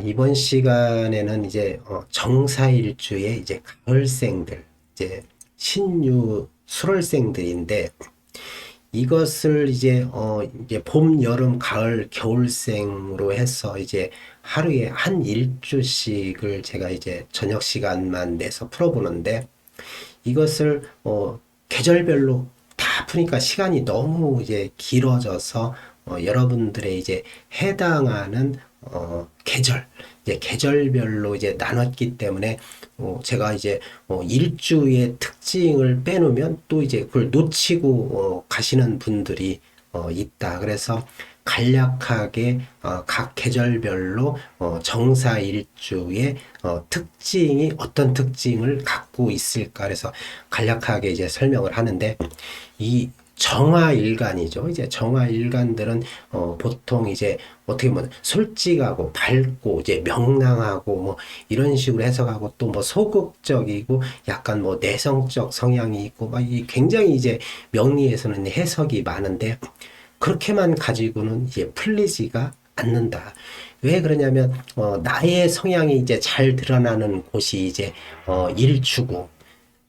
이번 시간에는 이제 정사일주의 이제 가을생들, 이제 신유 수월생들인데 이것을 이제 봄, 여름, 가을, 겨울생으로 해서 이제 하루에 한 일주씩을 제가 이제 저녁 시간만 내서 풀어보는데 이것을 계절별로 다 푸니까 시간이 너무 이제 길어져서 여러분들의 이제 해당하는 계절, 이제 계절별로 이제 나눴기 때문에 제가 이제 일주의 특징을 빼놓으면 또 이제 그걸 놓치고 가시는 분들이 있다. 그래서 간략하게 각 계절별로 정사일주의 특징이 어떤 특징을 갖고 있을까 그래서 간략하게 이제 설명을 하는데 이 정화일간이죠. 이제 정화일간들은 보통 이제 어떻게 보면 솔직하고 밝고 이제 명랑하고 뭐 이런 식으로 해석하고 또 뭐 소극적이고 약간 뭐 내성적 성향이 있고 막 이 굉장히 이제 명리에서는 해석이 많은데 그렇게만 가지고는 이제 풀리지가 않는다. 왜 그러냐면 나의 성향이 이제 잘 드러나는 곳이 이제 일주고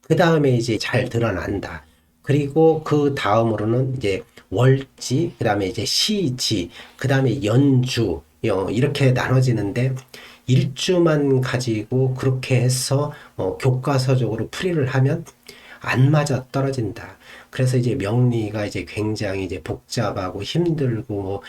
그 다음에 이제 잘 드러난다. 그리고 그 다음으로는 이제 월지, 그 다음에 이제 시지, 그 다음에 연주, 이렇게 나눠지는데 일주만 가지고 그렇게 해서 교과서적으로 풀이를 하면 안 맞아 떨어진다. 그래서 이제 명리가 이제 굉장히 이제 복잡하고 힘들고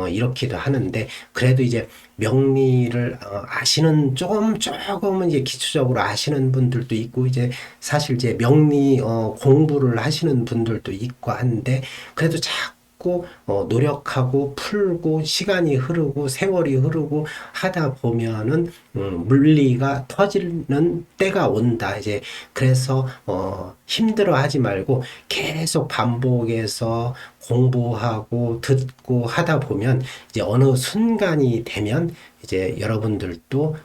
이렇기도 하는데 그래도 이제 명리를 아시는 조금은 이제 기초적으로 아시는 분들도 있고 이제 사실 이제 명리 공부를 하시는 분들도 있고 한데 그래도 자꾸 노력하고 풀고 시간이 흐르고 세월이 흐르고 하다 보면은 물리가 터지는 때가 온다. 이제 그래서 힘들어 하지 말고 계속 반복해서 공부하고 듣고 하다 보면 이제 어느 순간이 되면 이제 여러분들도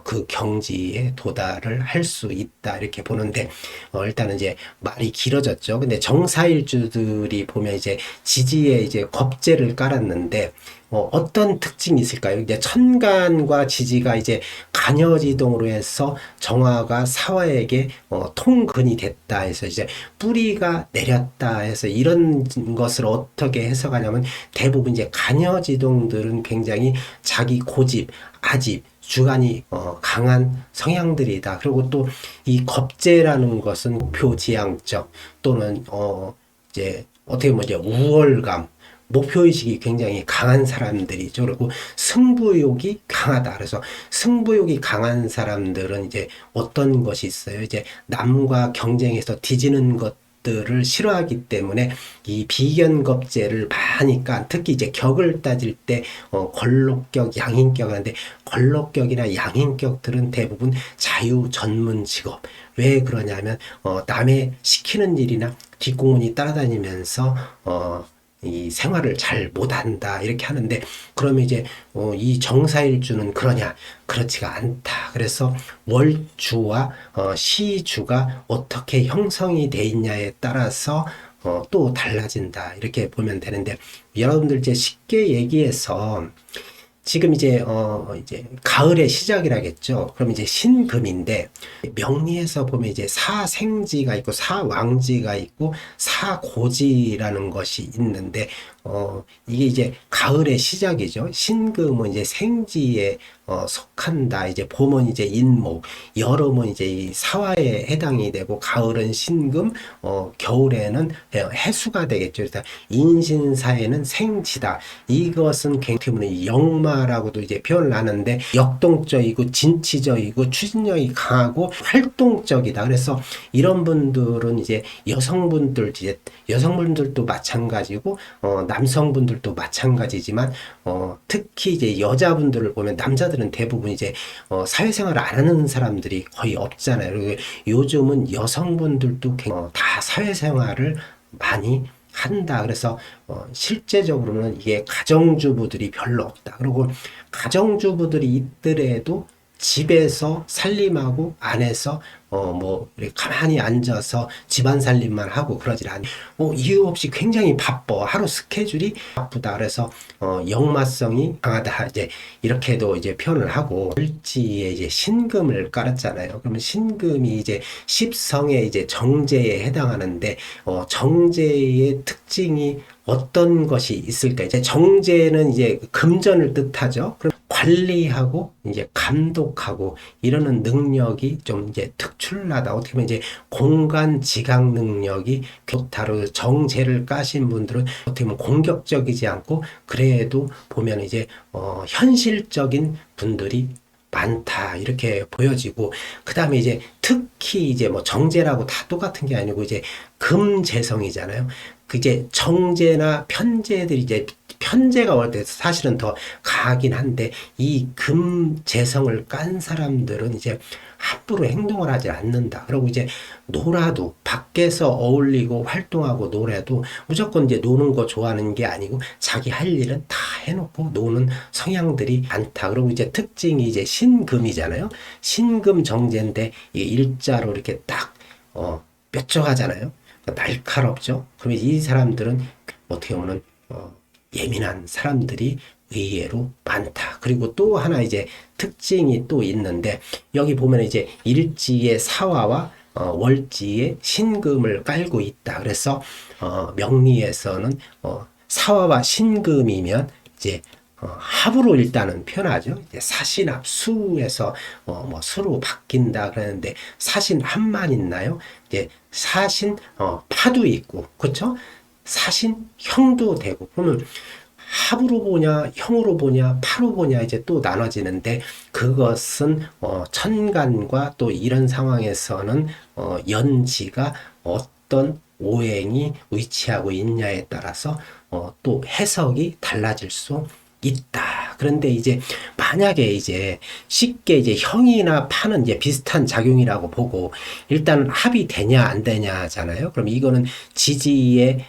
그 경지에 도달을 할 수 있다 이렇게 보는데 일단은 이제 말이 길어졌죠. 근데 정사일주들이 보면 이제 지지에 이제 겁재를 깔았는데 어떤 특징이 있을까요? 이제 천간과 지지가 이제 간여지동으로 해서 정화가 사화에게 통근이 됐다 해서 이제 뿌리가 내렸다 해서 이런 것을 어떻게 해석하냐면 대부분 이제 간여지동들은 굉장히 자기 고집, 아집, 주관이 강한 성향들이다. 그리고 또 이 겁재라는 것은 목표지향적 또는 이제 어떻게 보면 이제 우월감 목표의식이 굉장히 강한 사람들이죠. 그리고 승부욕이 강하다. 그래서 승부욕이 강한 사람들은 이제 어떤 것이 있어요? 이제 남과 경쟁해서 뒤지는 것들을 싫어하기 때문에 이 비견겁제를 하니까 특히 이제 격을 따질 때 권록격, 양인격 하는데 권록격이나 양인격들은 대부분 자유 전문 직업. 왜 그러냐면 남의 시키는 일이나 뒷공문이 따라다니면서 이 생활을 잘 못한다 이렇게 하는데 그러면 이제 이 정사일주는 그러냐 그렇지가 않다. 그래서 월주와 시주가 어떻게 형성이 돼 있냐에 따라서 또 달라진다 이렇게 보면 되는데 여러분들 이제 쉽게 얘기해서 지금 이제 가을의 시작이라겠죠. 그럼 이제 신금인데 명리에서 보면 이제 사생지가 있고 사왕지가 있고 사고지라는 것이 있는데 이게 이제 가을의 시작이죠. 신금은 이제 생지에 속한다. 이제 봄은 이제 인목, 여름은 이제 이 사화에 해당이 되고 가을은 신금, 겨울에는 해수가 되겠죠. 그래서 인신사에는 생지다. 이것은 굉장히 역마라고도 이제 표현을 하는데 역동적이고 진취적이고 추진력이 강하고 활동적이다. 그래서 이런 분들은 이제 여성분들도 마찬가지고 남성분들도 마찬가지지만 특히 이제 여자분들을 보면 남자들은 대부분 이제 사회생활을 안 하는 사람들이 거의 없잖아요. 그리고 요즘은 여성분들도 다 사회생활을 많이 한다. 그래서 실제적으로는 이게 가정주부들이 별로 없다. 그리고 가정주부들이 있더라도 집에서 살림하고 안에서 뭐 이렇게 가만히 앉아서 집안 살림만 하고 그러질 않아요. 이유 없이 굉장히 바빠. 하루 스케줄이 바쁘다. 그래서 역마성이 강하다. 이제 이렇게도 이제 표현을 하고, 을지에 이제 신금을 깔았잖아요. 그러면 신금이 이제 십성의 이제 정제에 해당하는데, 정제의 특징이 어떤 것이 있을까? 이제 정제는 이제 금전을 뜻하죠. 그럼 관리하고 이제 감독하고 이러는 능력이 좀 이제 특출나다. 어떻게 보면 이제 공간 지각 능력이 다르고, 정제를 까신 분들은 어떻게 보면 공격적이지 않고 그래도 보면 이제 현실적인 분들이 많다 이렇게 보여지고, 그 다음에 이제 특히 이제 뭐 정제라고 다 똑같은 게 아니고 이제 금재성이잖아요. 그 이제 정제나 편제들이 이제 편제가 올 때 사실은 더 가긴 한데, 이 금재성을 깐 사람들은 이제 함부로 행동을 하지 않는다. 그리고 이제 놀아도 밖에서 어울리고 활동하고 놀아도 무조건 이제 노는 거 좋아하는 게 아니고 자기 할 일은 다 해놓고 노는 성향들이 많다. 그리고 이제 특징이 이제 신금이잖아요. 신금 정제인데 이 일자로 이렇게 딱 뾰족하잖아요. 날카롭죠. 그러면 이 사람들은 어떻게 보면 예민한 사람들이 의외로 많다. 그리고 또 하나 이제 특징이 또 있는데, 여기 보면 이제 일지의 사화와 월지의 신금을 깔고 있다. 그래서 명리에서는 사화와 신금이면 이제 합으로 일단은 표현하죠. 이제 사신합 수에서 뭐 수로 바뀐다 그러는데, 사신 합만 있나요? 이제 사신 파도 있고, 그렇죠? 사신 형도 되고. 그러면 합으로 보냐 형으로 보냐 파로 보냐 이제 또 나눠지는데, 그것은 천간과 또 이런 상황에서는 연지가 어떤 오행이 위치하고 있냐에 따라서 또 해석이 달라질 수 있다. 그런데 이제 만약에 이제 쉽게 이제 형이나 파는 이제 비슷한 작용이라고 보고 일단 합이 되냐 안 되냐잖아요. 그럼 이거는 지지의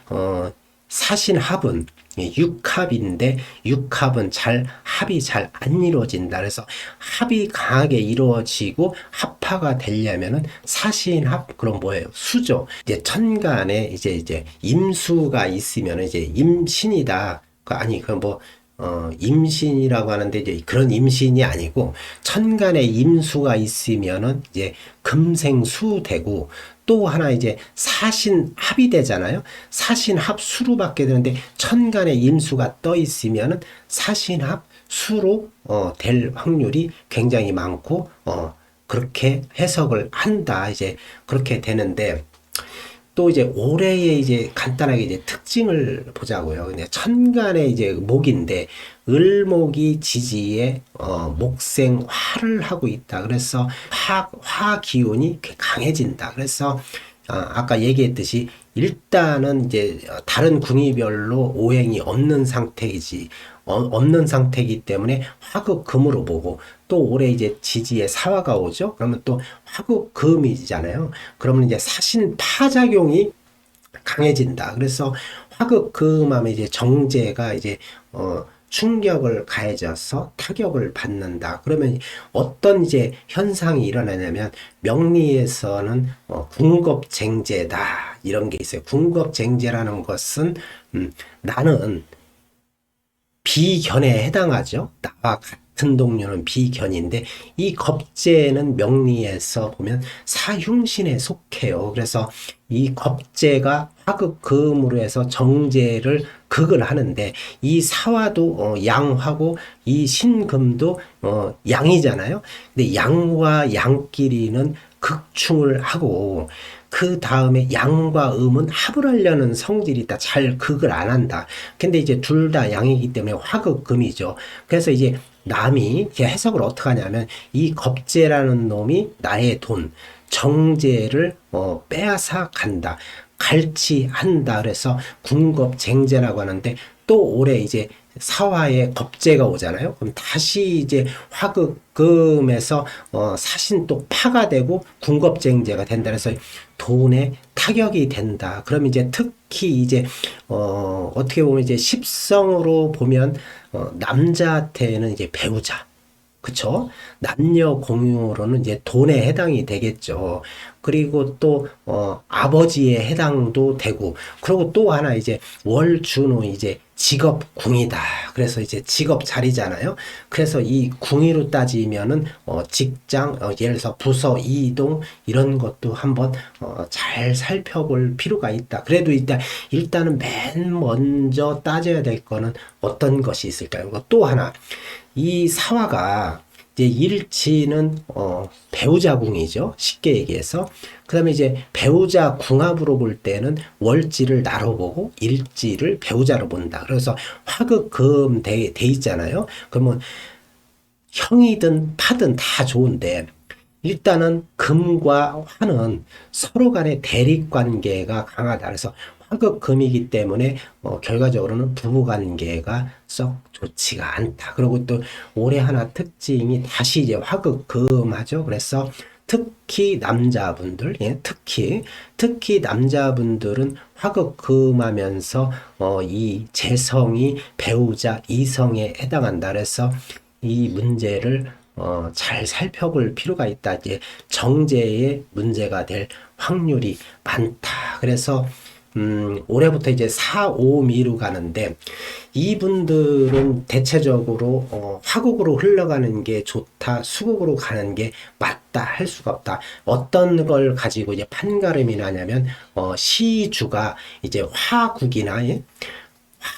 사신합은 육합인데, 육합은 합이 잘 안 이루어진다. 그래서 합이 강하게 이루어지고 합파가 되려면은 사신합, 그럼 뭐예요? 수죠. 이제 천간에 이제 임수가 있으면 이제 임신이다. 아니, 임신이라고 하는데 이제 그런 임신이 아니고, 천간에 임수가 있으면은 이제 금생수 되고, 또 하나 이제 사신합이 되잖아요. 사신합수로 받게 되는데, 천간에 임수가 떠 있으면은 사신합수로 될 확률이 굉장히 많고, 그렇게 해석을 한다. 이제 그렇게 되는데, 또 이제 올해의 이제 간단하게 이제 특징을 보자고요. 근데 천간에 이제 목인데, 을목이 지지에 목생 화를 하고 있다. 그래서 화 기운이 강해진다. 그래서 아까 얘기했듯이 일단은 이제 다른 궁이별로 오행이 없는 상태이지, 없는 상태이기 때문에 화극금으로 보고, 또 올해 이제 지지에 사화가 오죠. 그러면 또 화극금이잖아요. 그러면 이제 사신파작용이 강해진다. 그래서 화극금하면 이제 정제가 이제 충격을 가해져서 타격을 받는다. 그러면 어떤 이제 현상이 일어나냐면, 명리에서는 궁겁쟁제다 이런 게 있어요. 궁겁쟁제라는 것은 나는 비견에 해당하죠. 나와 같은 동료는 비견인데, 이 겁재는 명리에서 보면 사흉신에 속해요. 그래서 이 겁재가 화극금으로 해서 정제를 극을 하는데, 이 사화도 양화고 이 신금도 양이잖아요. 근데 양과 양끼리는 극충을 하고, 그 다음에 양과 음은 합을 하려는 성질이 있다. 잘 극을 안 한다. 근데 이제 둘 다 양이기 때문에 화극금이죠. 그래서 이제 남이 이제 해석을 어떻게 하냐면, 이 겁재라는 놈이 나의 돈, 정제를 빼앗아 간다. 갈취한다. 그래서 궁겁쟁제라고 하는데, 또 올해 이제 사화에 겁재가 오잖아요. 그럼 다시 이제 화극금에서 사신 또 파가 되고 궁겁쟁제가 된다. 그래서 돈에 타격이 된다. 그럼 이제 특히 이제 어떻게 보면 이제 십성으로 보면 남자한테는 이제 배우자, 그쵸? 남녀 공유로는 이제 돈에 해당이 되겠죠. 그리고 또, 아버지에 해당도 되고, 그리고 또 하나 이제 월주는 이제 직업 궁이다. 그래서 이제 직업 자리잖아요. 그래서 이 궁위로 따지면은, 직장, 예를 들어서 부서 이동, 이런 것도 한번, 잘 살펴볼 필요가 있다. 그래도 일단은 맨 먼저 따져야 될 거는 어떤 것이 있을까요? 또 하나, 이 사화가 이제 일치는 배우자 궁이죠. 쉽게 얘기해서. 그다음에 이제 배우자 궁합으로 볼 때는 월지를 나로 보고 일지를 배우자로 본다. 그래서 화극금 돼 있잖아요. 그러면 형이든 파든 다 좋은데 일단은 금과 화는 서로 간의 대립 관계가 강하다. 그래서 화극금이기 때문에 결과적으로는 부부 관계가 썩 좋지가 않다. 그리고 또 올해 하나 특징이 다시 이제 화극금하죠. 그래서 특히 남자분들, 예, 특히 남자분들은 화극금하면서 이 재성이 배우자 이성에 해당한다. 그래서 이 문제를 잘 살펴볼 필요가 있다. 이제 정제의 문제가 될 확률이 많다. 그래서 올해부터 이제 4, 5 미로 가는데 이분들은 대체적으로 화국으로 흘러가는 게 좋다, 수국으로 가는 게 맞다 할 수가 없다. 어떤 걸 가지고 이제 판가름이 나냐면 시주가 이제 화국이나 예?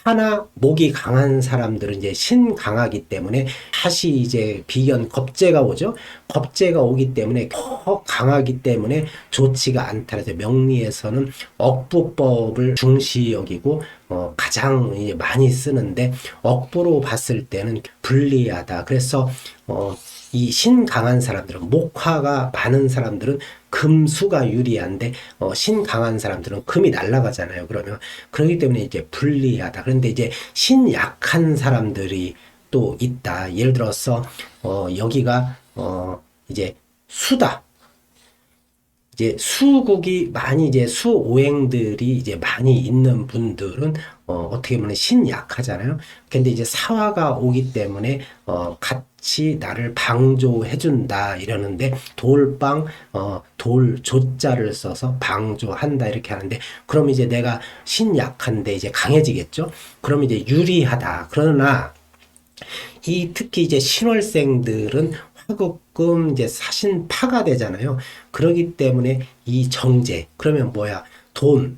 하나 목이 강한 사람들은 이제 신강하기 때문에 다시 이제 비견 겁재가 오죠. 겁재가 오기 때문에 더 강하기 때문에 좋지가 않다. 그래서 명리에서는 억부법을 중시 여기고 가장 이제 많이 쓰는데 억부로 봤을 때는 불리하다. 그래서 이 신강한 사람들은 목화가 많은 사람들은 금수가 유리한데 신강한 사람들은 금이 날아가잖아요. 그러면 그렇기 때문에 이제 불리하다. 그런데 이제 신약한 사람들이 또 있다. 예를 들어서 여기가 이제 수다. 이제 수국이 많이 이제 수오행들이 이제 많이 있는 분들은 어떻게 보면 신약하잖아요. 근데 이제 사화가 오기 때문에 같이 나를 방조해 준다 이러는데 돌방 돌 조자를 써서 방조한다 이렇게 하는데 그럼 이제 내가 신약한데 이제 강해지겠죠. 그럼 이제 유리하다. 그러나 이 특히 이제 신월생들은 화급금 이제 사신파가 되잖아요. 그러기 때문에 이 정제 그러면 뭐야 돈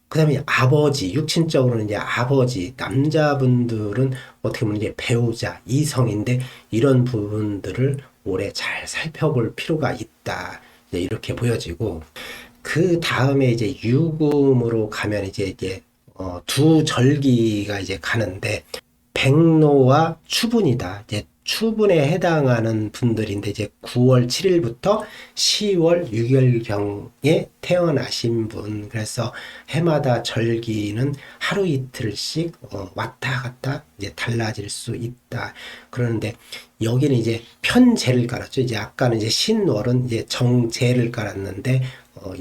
그다음에 아버지 육친적으로는 이제 아버지 남자분들은 어떻게 보면 이제 배우자 이성인데 이런 부분들을 올해 잘 살펴볼 필요가 있다. 이제 이렇게 보여지고 그 다음에 이제 유금으로 가면 이제 두 절기가 이제 가는데 백로와 추분이다. 이제 추분에 해당하는 분들인데 이제 9월 7일부터 10월 6일경에 태어나신 분. 그래서 해마다 절기는 하루 이틀씩 왔다 갔다 이제 달라질 수 있다. 그러는데 여기는 이제 편제를 깔았죠. 이제 아까는 이제 신월은 이제 정제를 깔았는데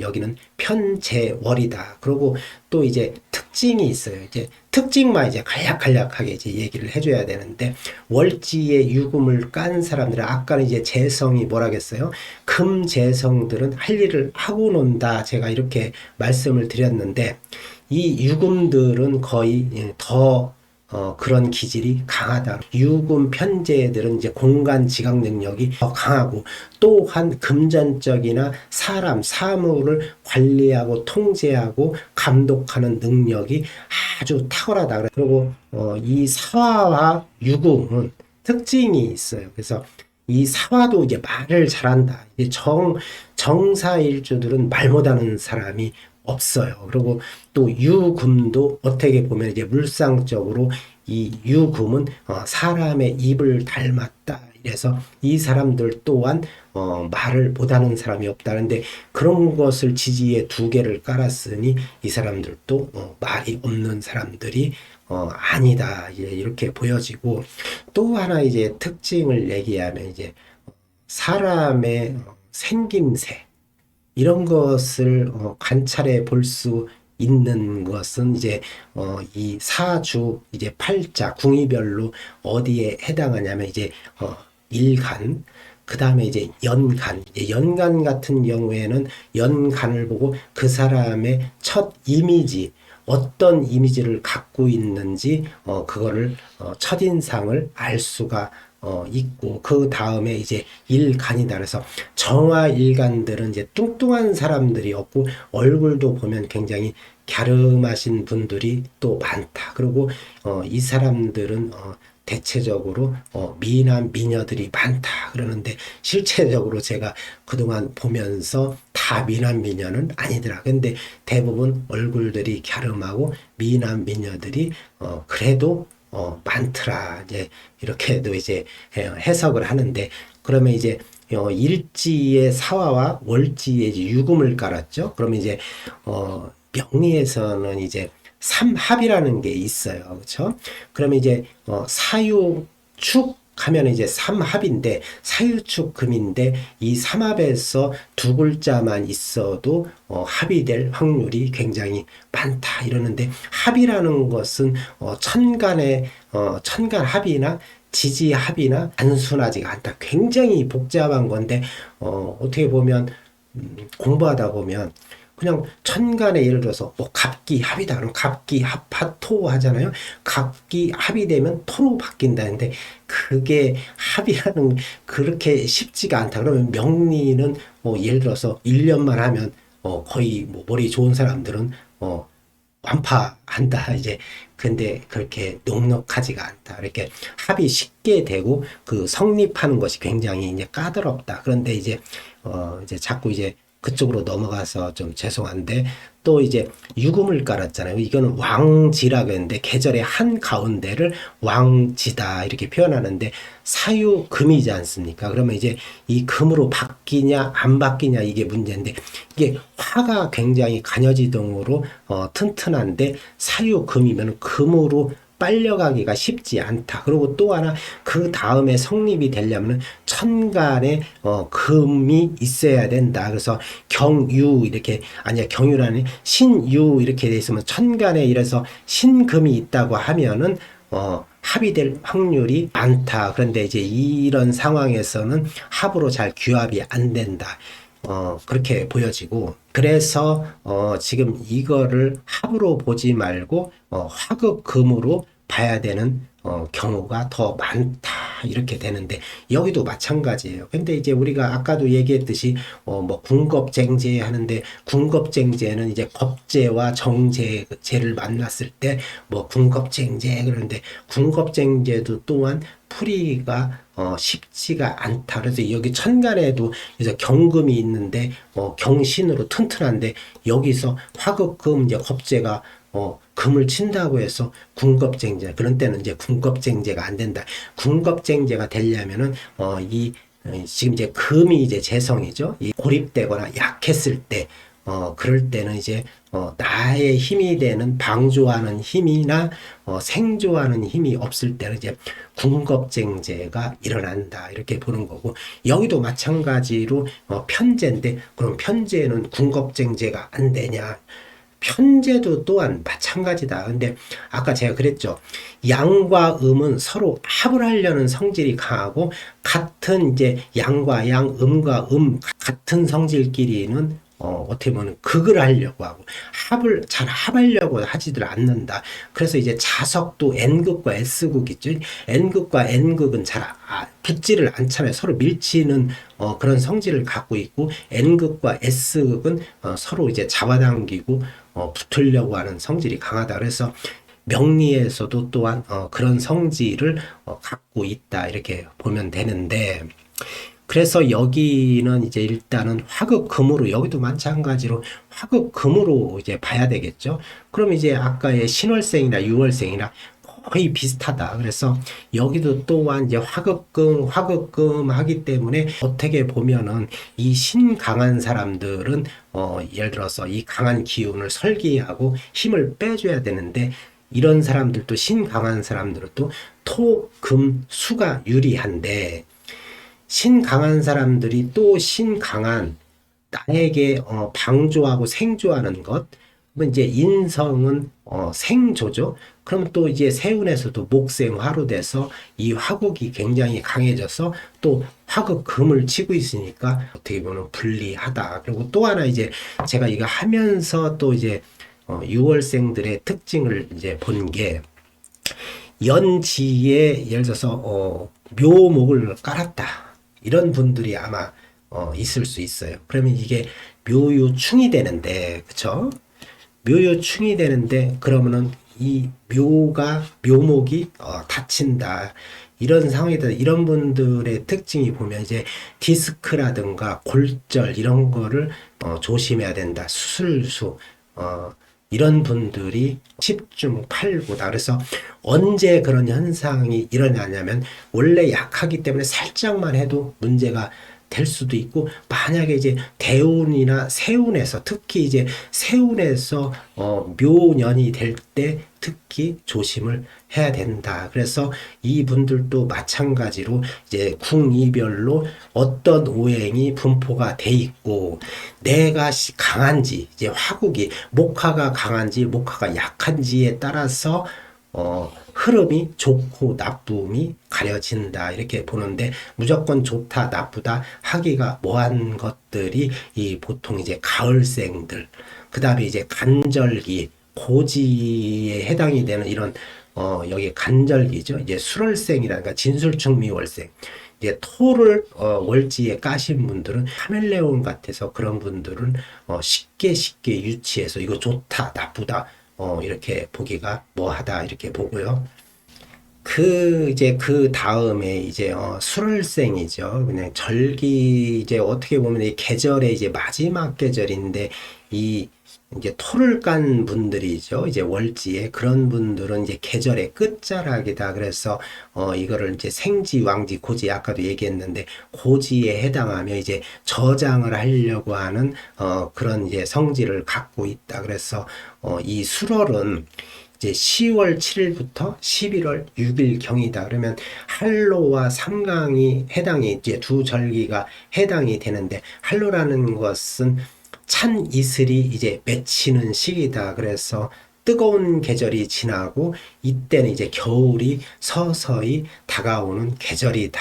여기는 편제월이다. 그리고 또 이제 특징이 있어요. 이제 특징만 이제 간략간략하게 이제 얘기를 해줘야 되는데 월지에 유금을 깐 사람들은 아까는 이제 재성이 뭐라겠어요? 금재성들은 할 일을 하고 논다. 제가 이렇게 말씀을 드렸는데 이 유금들은 거의 더 그런 기질이 강하다. 유금 편제들은 이제 공간 지각 능력이 더 강하고 또한 금전적이나 사람, 사물을 관리하고 통제하고 감독하는 능력이 아주 탁월하다. 그리고 이 사화와 유금은 특징이 있어요. 그래서 이 사화도 이제 말을 잘한다. 이제 정사일주들은 말 못하는 사람이 없어요. 그리고 또 유금도 어떻게 보면 이제 물상적으로 이 유금은 사람의 입을 닮았다. 이래서 이 사람들 또한 말을 못하는 사람이 없다는데 그런 것을 지지에 두 개를 깔았으니 이 사람들도 말이 없는 사람들이 아니다. 이렇게 보여지고 또 하나 이제 특징을 얘기하면 이제 사람의 생김새 이런 것을 관찰해 볼 수 있는 것은 이제 이 사주 이제 팔자 궁위별로 어디에 해당하냐면 이제 일간, 그 다음에 이제 연간. 연간 같은 경우에는 연간을 보고 그 사람의 첫 이미지, 어떤 이미지를 갖고 있는지, 그거를, 첫인상을 알 수가 있고, 그 다음에 이제 일간이다. 그래서 정화 일간들은 이제 뚱뚱한 사람들이 없고, 얼굴도 보면 굉장히 갸름하신 분들이 또 많다. 그리고, 이 사람들은, 대체적으로 미남 미녀들이 많다 그러는데 실제적으로 제가 그동안 보면서 다 미남 미녀는 아니더라. 근데 대부분 얼굴들이 갸름하고 미남 미녀들이 그래도 많더라. 이제 이렇게도 이제 해석을 하는데 그러면 이제 일지의 사화와 월지의 이제 유금을 깔았죠. 그러면 이제 명리에서는 이제 삼합이라는 게 있어요. 그렇죠? 그러면 이제 사유축 하면 이제 삼합인데 사유축 금인데 이 삼합에서 두 글자만 있어도 합이 될 확률이 굉장히 많다 이러는데 합이라는 것은 천간의 천간 합이나 지지 합이나 단순하지가 않다. 굉장히 복잡한 건데 어떻게 보면 공부하다 보면 그냥 천간에 예를 들어서 뭐 갑기 합이다 그럼 갑기 합토 하잖아요. 갑기 합이 되면 토로 바뀐다는데 그게 합이라는 그렇게 쉽지가 않다. 그러면 명리는 뭐 예를 들어서 1년만 하면 거의 뭐 머리 좋은 사람들은 완파한다 이제. 근데 그렇게 넉넉하지가 않다. 이렇게 합이 쉽게 되고 그 성립하는 것이 굉장히 이제 까다롭다. 그런데 이제 자꾸 이제 그쪽으로 넘어가서 좀 죄송한데 또 이제 유금을 깔았잖아요. 이거는 왕지라고 했는데 계절의 한 가운데를 왕지다 이렇게 표현하는데 사유금이지 않습니까? 그러면 이제 이 금으로 바뀌냐 안 바뀌냐 이게 문제인데 이게 화가 굉장히 간여지동으로 튼튼한데 사유금이면 금으로 빨려가기가 쉽지 않다. 그리고 또 하나 그 다음에 성립이 되려면 천간에 금이 있어야 된다. 그래서 경유 이렇게 아니야 경유라는 신유 이렇게 돼 있으면 천간에 이래서 신금이 있다고 하면은 합이 될 확률이 많다. 그런데 이제 이런 상황에서는 합으로 잘 규합이 안 된다. 그렇게 보여지고 그래서 지금 이거를 합으로 보지 말고 화극금으로 봐야 되는 경우가 더 많다 이렇게 되는데 여기도 마찬가지예요. 근데 이제 우리가 아까도 얘기했듯이 뭐 군겁쟁제 하는데 군겁쟁제는 이제 겁제와 정제제를 만났을 때 뭐 군겁쟁제 그런데 군겁쟁제도 또한 풀이가 쉽지가 않다. 그래서 여기 천간에도 그래서 경금이 있는데 경신으로 튼튼한데 여기서 화극금 이제 겁제가 금을 친다고 해서 군겁쟁제 그런 때는 이제 군겁쟁제가 안 된다. 군겁쟁제가 되려면은 이 지금 이제 금이 이제 재성이죠. 이 고립되거나 약했을 때 그럴 때는 이제 나의 힘이 되는 방조하는 힘이나 생조하는 힘이 없을 때는 이제 군겁쟁제가 일어난다 이렇게 보는 거고 여기도 마찬가지로 편제인데 그럼 편제는 군겁쟁제가 안 되냐? 편제도 또한 마찬가지다. 근데 아까 제가 그랬죠. 양과 음은 서로 합을 하려는 성질이 강하고 같은 이제 양과 양, 음과 같은 성질끼리는 어떻게 보면 극을 하려고 하고 합을 잘 합하려고 하지들 않는다. 그래서 이제 자석도 N극과 S극 있죠. N극과 N극은 잘 붙지를 않잖아요. 서로 밀치는 그런 성질을 갖고 있고 N극과 S극은 서로 이제 잡아당기고 붙으려고 하는 성질이 강하다. 그래서 명리에서도 또한 그런 성질을 갖고 있다. 이렇게 보면 되는데 그래서 여기는 이제 일단은 화극금으로 여기도 마찬가지로 화극금으로 이제 봐야 되겠죠. 그럼 이제 아까의 신월생이나 유월생이나 거의 비슷하다. 그래서 여기도 또한 이제 화극금 하기 때문에 어떻게 보면은 이 신 강한 사람들은 예를 들어서 이 강한 기운을 설기하고 힘을 빼줘야 되는데 이런 사람들도 신 강한 사람들은 또 토, 금, 수가 유리한데 신 강한 사람들이 또 신 강한 나에게 방조하고 생조하는 것 그러면 이제 인성은 생조죠. 그러면 또 이제 세운에서도 목생화로 돼서 이 화국이 굉장히 강해져서 또 화극 금을 치고 있으니까 어떻게 보면 불리하다. 그리고 또 하나 이제 제가 이거 하면서 또 이제 6월생들의 특징을 이제 본 게 연지에 예를 들어서 묘목을 깔았다. 이런 분들이 아마 있을 수 있어요. 그러면 이게 묘유충이 되는데, 그쵸? 묘유충이 되는데, 그러면은 이 묘목이 다친다. 이런 상황이다. 이런 분들의 특징이 보면 이제 디스크라든가 골절 이런 거를 조심해야 된다. 수술수, 이런 분들이 10중 8구다. 그래서 언제 그런 현상이 일어나냐면 원래 약하기 때문에 살짝만 해도 문제가 될 수도 있고, 만약에 이제 대운이나 세운에서, 특히 이제 세운에서 묘년이 될 때 특히 조심을 해야 된다. 그래서 이분들도 마찬가지로 이제 궁이별로 어떤 오행이 분포가 돼 있고, 내가 강한지, 이제 화국이 목화가 강한지 목화가 약한지에 따라서 흐름이 좋고 나쁨이 가려진다. 이렇게 보는데, 무조건 좋다, 나쁘다 하기가 뭐한 것들이 이 보통 이제 가을생들, 그 다음에 이제 간절기, 고지에 해당이 되는 이런 여기 간절기죠. 이제 술월생이라든가 진술충미월생. 이제 토를 월지에 까신 분들은 카멜레온 같아서 그런 분들은 쉽게 유치해서 이거 좋다, 나쁘다 이렇게 보기가 뭐하다 이렇게 보고요. 이제 그 다음에 이제 술월생이죠. 그냥 절기 이제 어떻게 보면 이 계절의 이제 마지막 계절인데, 이 이제 토를 깐 분들이죠. 이제 월지에 그런 분들은 이제 계절의 끝자락이다. 그래서 이거를 이제 생지, 왕지, 고지 아까도 얘기했는데 고지에 해당하며 이제 저장을 하려고 하는 그런 이제 성질을 갖고 있다. 그래서 이 술월은 이제 10월 7일부터 11월 6일 경이다. 그러면 한로와 삼강이 해당이 이제 두 절기가 해당이 되는데, 한로라는 것은 찬 이슬이 이제 맺히는 시기다. 그래서 뜨거운 계절이 지나고 이때는 이제 겨울이 서서히 다가오는 계절이다.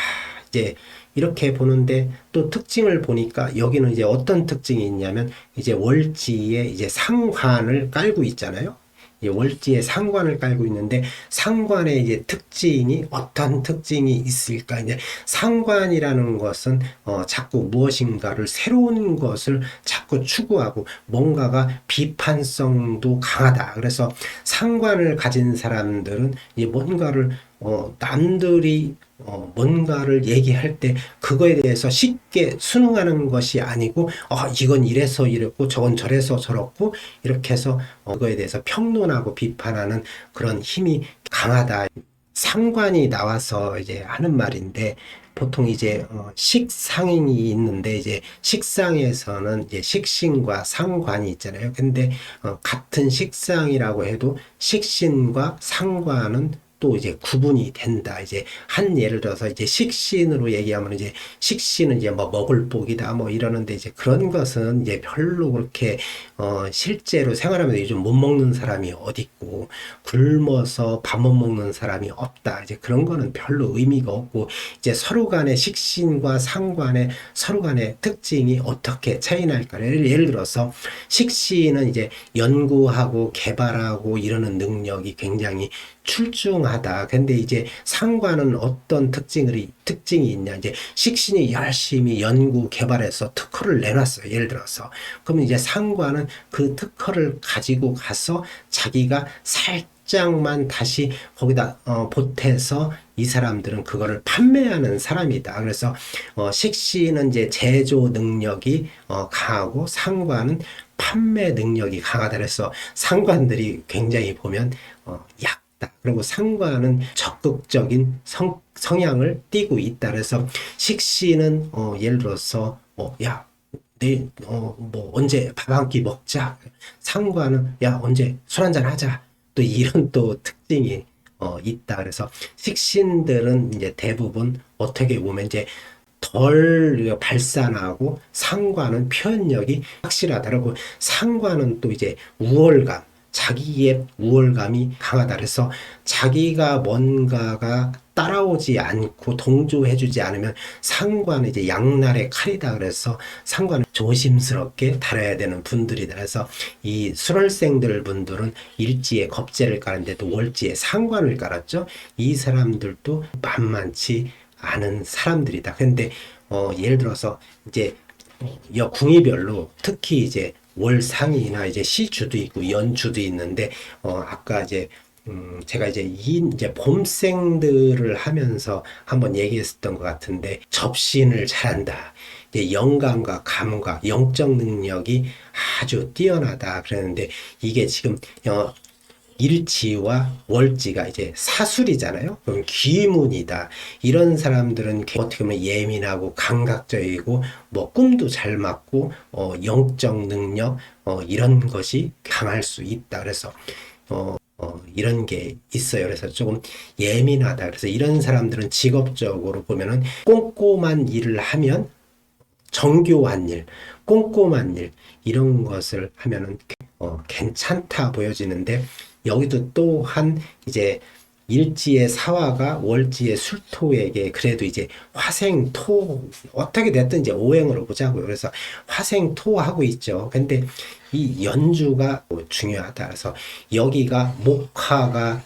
이제 이렇게 보는데, 또 특징을 보니까 여기는 이제 어떤 특징이 있냐면 이제 월지에 이제 상관을 깔고 있잖아요. 이 월지에 상관을 깔고 있는데, 상관의 이제 특징이 어떤 특징이 있을까? 이제 상관이라는 것은 자꾸 무엇인가를 새로운 것을 자꾸 추구하고 뭔가가 비판성도 강하다. 그래서 상관을 가진 사람들은 이 뭔가를 남들이 뭔가를 얘기할 때 그거에 대해서 쉽게 순응하는 것이 아니고, 이건 이래서 이랬고 저건 저래서 저렇고 이렇게 해서 그거에 대해서 평론하고 비판하는 그런 힘이 강하다. 상관이 나와서 이제 하는 말인데, 보통 이제 식상이 있는데, 이제 식상에서는 이제 식신과 상관이 있잖아요. 근데 같은 식상이라고 해도 식신과 상관은 또 이제 구분이 된다. 이제 한 예를 들어서 이제 식신으로 얘기하면 이제 식신은 이제 뭐 먹을 복이다 뭐 이러는데, 이제 그런 것은 이제 별로 그렇게 실제로 생활하면서 요즘 못 먹는 사람이 어디 있고 굶어서 밥 못 먹는 사람이 없다. 이제 그런 거는 별로 의미가 없고, 이제 서로 간의 식신과 상관의 서로 간의 특징이 어떻게 차이 날까를 예를 들어서 식신은 이제 연구하고 개발하고 이러는 능력이 굉장히 출중하다. 근데 이제 상관은 어떤 특징이 있냐. 이제 식신이 열심히 연구 개발해서 특허를 내놨어요. 예를 들어서. 그러면 이제 상관은 그 특허를 가지고 가서 자기가 살짝만 다시 거기다 보태서 이 사람들은 그거를 판매하는 사람이다. 그래서 식신은 이제 제조 능력이 강하고 상관은 판매 능력이 강하다. 그래서 상관들이 굉장히 보면 약 그리고 상관은 적극적인 성향을 띠고 있다. 그래서 식신은 예를 들어서 야, 뭐 언제 밥 한 끼 먹자. 상관은 야, 언제 술 한잔 하자. 또 이런 또 특징이 있다. 그래서 식신들은 이제 대부분 어떻게 보면 이제 덜 발산하고 상관은 표현력이 확실하다고. 상관은 또 이제 우월감, 자기의 우월감이 강하다. 그래서 자기가 뭔가가 따라오지 않고 동조해주지 않으면 상관은 이제 양날의 칼이다. 그래서 상관은 조심스럽게 다뤄야 되는 분들이다. 그래서 이 수월생들 분들은 일지에 겁재를 깔았는데도 월지에 상관을 깔았죠. 이 사람들도 만만치 않은 사람들이다. 근데 예를 들어서 이제 궁위별로 특히 이제 월상이나 이제 시주도 있고 연주도 있는데 아까 이제 제가 이제 봄생들을 하면서 한번 얘기했었던 것 같은데 접신을 잘한다. 이제 영감과 감각, 영적 능력이 아주 뛰어나다. 그랬는데 이게 지금 일지와 월지가 이제 사술이잖아요. 그럼 귀문이다. 이런 사람들은 어떻게 보면 예민하고 감각적이고 뭐 꿈도 잘 맞고 영적 능력 이런 것이 강할 수 있다. 그래서 이런 게 있어요. 그래서 조금 예민하다. 그래서 이런 사람들은 직업적으로 보면은 꼼꼼한 일을 하면 정교한 일, 꼼꼼한 일 이런 것을 하면은 괜찮다 보여지는데 여기도 또한 이제 일지의 사화가 월지의 술토에게 그래도 이제 화생토 어떻게 됐든 이제 오행으로 보자고요. 그래서 화생토하고 있죠. 근데 이 연주가 중요하다. 그래서 여기가 목화가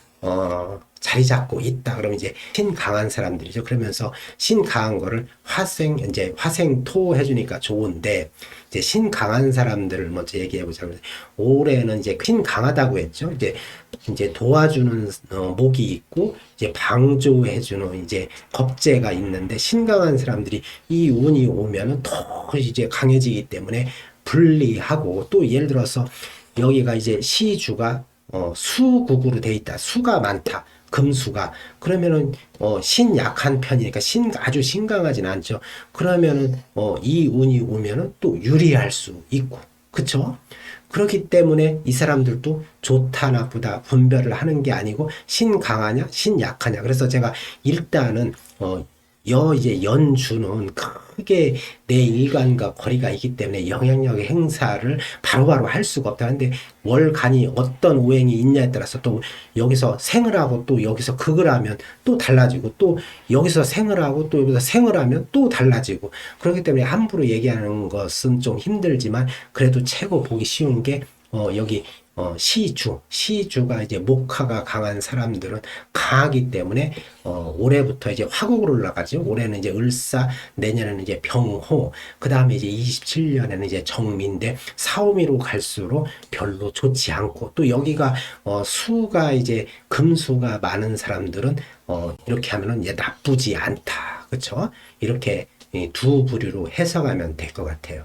자리 잡고 있다. 그러면 이제 신 강한 사람들이죠. 그러면서 신 강한 거를 이제 화생토 해주니까 좋은데, 이제 신 강한 사람들을 먼저 얘기해 보자면, 올해는 이제 신 강하다고 했죠. 이제 도와주는 목이 있고, 이제 방조해주는 이제 겁재가 있는데, 신 강한 사람들이 이 운이 오면은 더 이제 강해지기 때문에 불리하고, 또 예를 들어서 여기가 이제 시주가 수국으로 돼 있다. 수가 많다. 금수가. 그러면은 신 약한 편이니까 아주 신강하진 않죠. 그러면은 이 운이 오면은 또 유리할 수 있고. 그쵸? 그렇기 때문에 이 사람들도 좋다 나쁘다 분별을 하는 게 아니고 신 강하냐 신 약하냐. 그래서 제가 일단은 이제 연주는 크게 내 일관과 거리가 있기 때문에 영향력의 행사를 바로바로 할 수가 없다. 근데 월간이 어떤 오행이 있냐에 따라서 또 여기서 생을 하고 또 여기서 극을 하면 또 달라지고 또 여기서 생을 하고 또 여기서 생을 하면 또 달라지고 그렇기 때문에 함부로 얘기하는 것은 좀 힘들지만 그래도 최고 보기 쉬운 게 여기 시주가 이제 목화가 강한 사람들은 강하기 때문에 올해부터 이제 화국으로 올라가죠. 올해는 이제 을사, 내년에는 이제 병호, 그 다음에 이제 27년에는 이제 정미인데 사오미로 갈수록 별로 좋지 않고 또 여기가 수가 이제 금수가 많은 사람들은 이렇게 하면은 이제 나쁘지 않다. 그렇죠? 이렇게 두 부류로 해석하면 될 것 같아요.